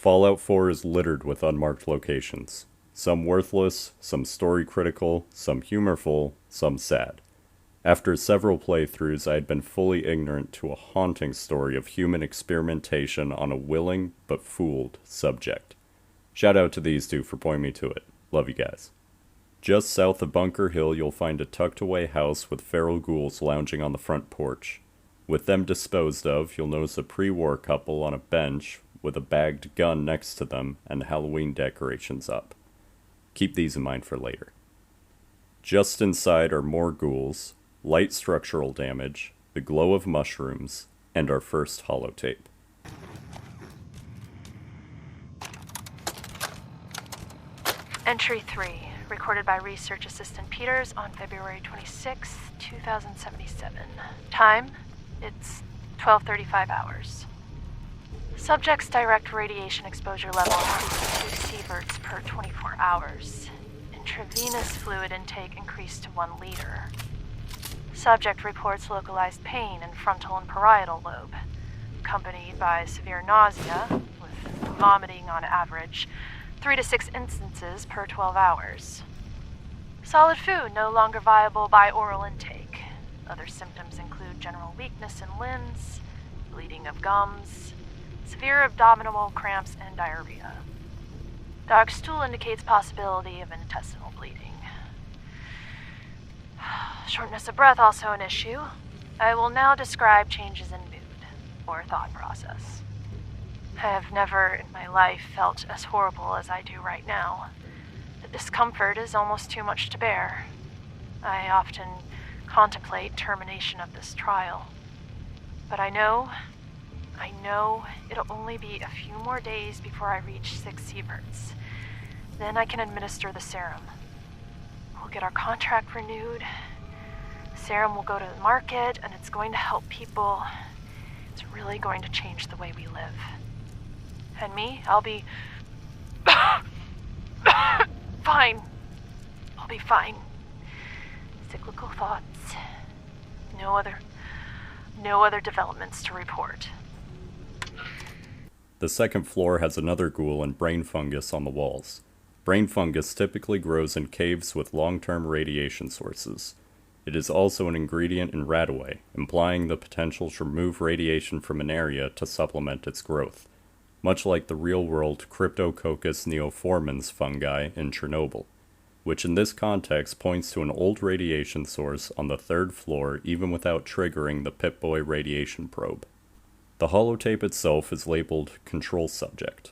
Fallout 4 is littered with unmarked locations. Some worthless, some story-critical, some humorful, some sad. After several playthroughs, I had been fully ignorant to a haunting story of human experimentation on a willing but fooled subject. Shout out to these two for pointing me to it. Love you guys. Just south of Bunker Hill, you'll find a tucked-away house with feral ghouls lounging on the front porch. With them disposed of, you'll notice a pre-war couple on a bench with a bagged gun next to them and Halloween decorations up. Keep these in mind for later. Just inside are more ghouls, light structural damage, the glow of mushrooms, and our first holotape. Entry 3, recorded by Research Assistant Peters on February 26, 2077. Time, it's 12:35 hours. Subject's direct radiation exposure level increased to 2 sieverts per 24 hours. Intravenous fluid intake increased to 1 liter. Subject reports localized pain in frontal and parietal lobe, accompanied by severe nausea, with vomiting on average 3 to 6 instances per 12 hours. Solid food no longer viable by oral intake. Other symptoms include general weakness in limbs, bleeding of gums, severe abdominal cramps, and diarrhea. Dark stool indicates possibility of intestinal bleeding. Shortness of breath also an issue. I will now describe changes in mood, or thought process. I have never in my life felt as horrible as I do right now. The discomfort is almost too much to bear. I often contemplate termination of this trial. But I know it'll only be a few more days before I reach 6 sieverts. Then I can administer the serum. We'll get our contract renewed. The serum will go to the market, and it's going to help people. It's really going to change the way we live. And me, I'll be fine. I'll be fine. Cyclical thoughts. No other developments to report. The second floor has another ghoul and brain fungus on the walls. Brain fungus typically grows in caves with long-term radiation sources. It is also an ingredient in radaway, implying the potential to remove radiation from an area to supplement its growth, much like the real-world Cryptococcus neoformans fungi in Chernobyl, which in this context points to an old radiation source on the 3rd floor even without triggering the Pip-Boy radiation probe. The holotape itself is labeled Control Subject.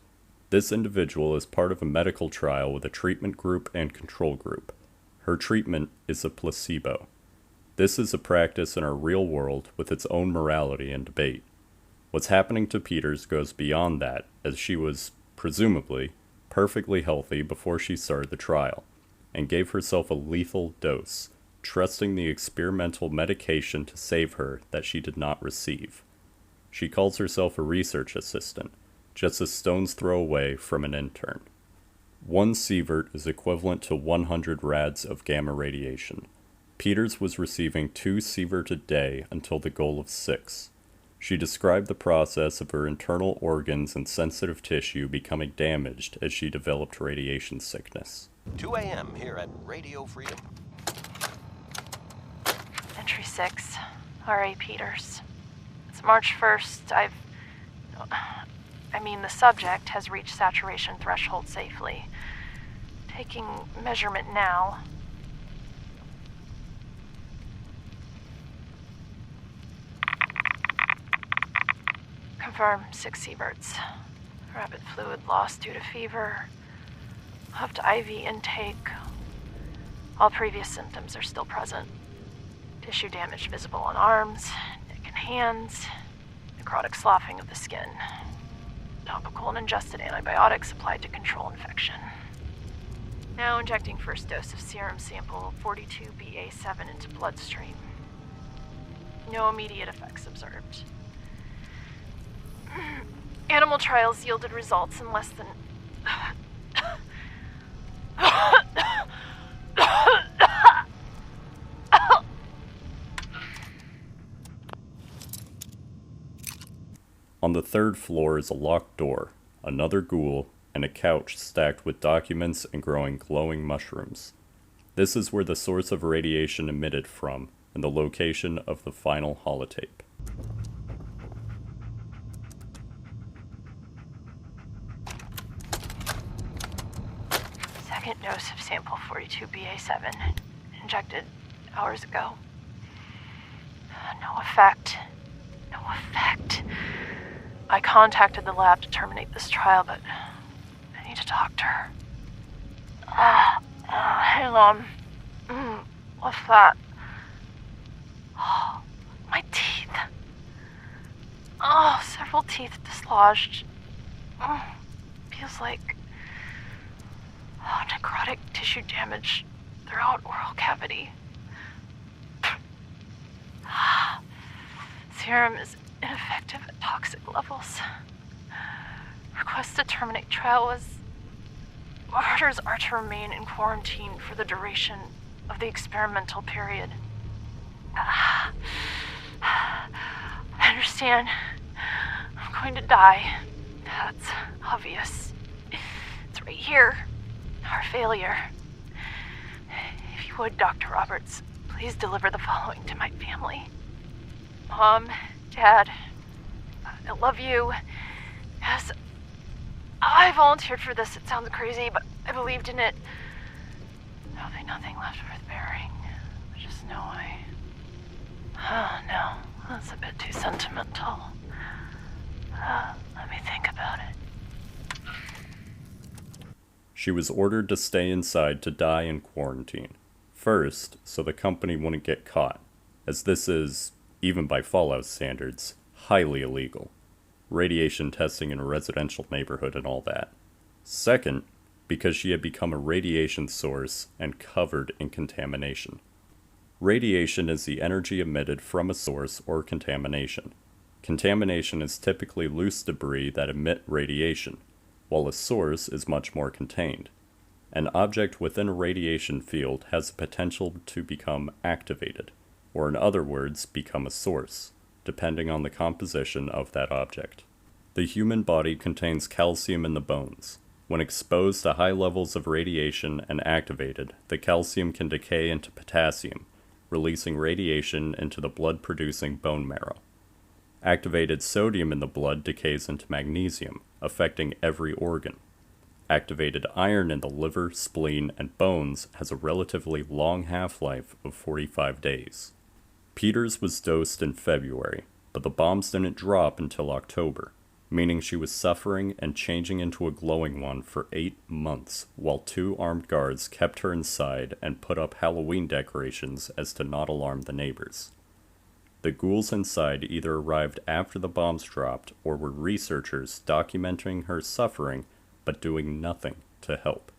This individual is part of a medical trial with a treatment group and control group. Her treatment is a placebo. This is a practice in our real world with its own morality and debate. What's happening to Peters goes beyond that, as she was, presumably, perfectly healthy before she started the trial, and gave herself a lethal dose, trusting the experimental medication to save her that she did not receive. She calls herself a research assistant, just a stone's throw away from an intern. 1 sievert is equivalent to 100 rads of gamma radiation. Peters was receiving 2 sievert a day until the goal of 6. She described the process of her internal organs and sensitive tissue becoming damaged as she developed radiation sickness. 2 a.m. here at Radio Freedom. Entry 6, R.A. Peters. It's March 1st. The subject has reached saturation threshold safely. Taking measurement now. Confirm 6 sieverts. Rapid fluid loss due to fever. Upped IV intake. All previous symptoms are still present. Tissue damage visible on arms, neck and hands. Necrotic sloughing of the skin. Topical and ingested antibiotics applied to control infection. Now injecting first dose of serum sample 42BA7 into bloodstream. No immediate effects observed. Animal trials yielded results in less than... On the 3rd floor is a locked door. another ghoul, and a couch stacked with documents and growing glowing mushrooms. This is where the source of radiation emitted from, and the location of the final holotape. Second dose of sample 42BA7, injected hours ago. No effect. No effect. I contacted the lab to terminate this trial, but I need a doctor. Hang on. What's that? Oh, my teeth. Oh, several teeth dislodged. Feels like necrotic tissue damage throughout oral cavity. Serum is ineffective at toxic levels. Request to terminate trial was... Orders are to remain in quarantine for the duration of the experimental period. I understand. I'm going to die. That's obvious. It's right here. Our failure. If you would, Dr. Roberts, please deliver the following to my family. Mom, Dad, I love you. Yes, I volunteered for this. It sounds crazy, but I believed in it. There'll be nothing left worth bearing. Just know Oh, no, that's a bit too sentimental. Let me think about it. She was ordered to stay inside to die in quarantine. First, so the company wouldn't get caught, as this is, even by Fallout standards, highly illegal. Radiation testing in a residential neighborhood and all that. Second, because she had become a radiation source and covered in contamination. Radiation is the energy emitted from a source or contamination. Contamination is typically loose debris that emit radiation, while a source is much more contained. An object within a radiation field has the potential to become activated, or in other words, become a source, depending on the composition of that object. The human body contains calcium in the bones. When exposed to high levels of radiation and activated, the calcium can decay into potassium, releasing radiation into the blood-producing bone marrow. Activated sodium in the blood decays into magnesium, affecting every organ. Activated iron in the liver, spleen, and bones has a relatively long half-life of 45 days. Peters was dosed in February, but the bombs didn't drop until October, meaning she was suffering and changing into a glowing one for 8 months, while 2 armed guards kept her inside and put up Halloween decorations as to not alarm the neighbors. The ghouls inside either arrived after the bombs dropped or were researchers documenting her suffering but doing nothing to help.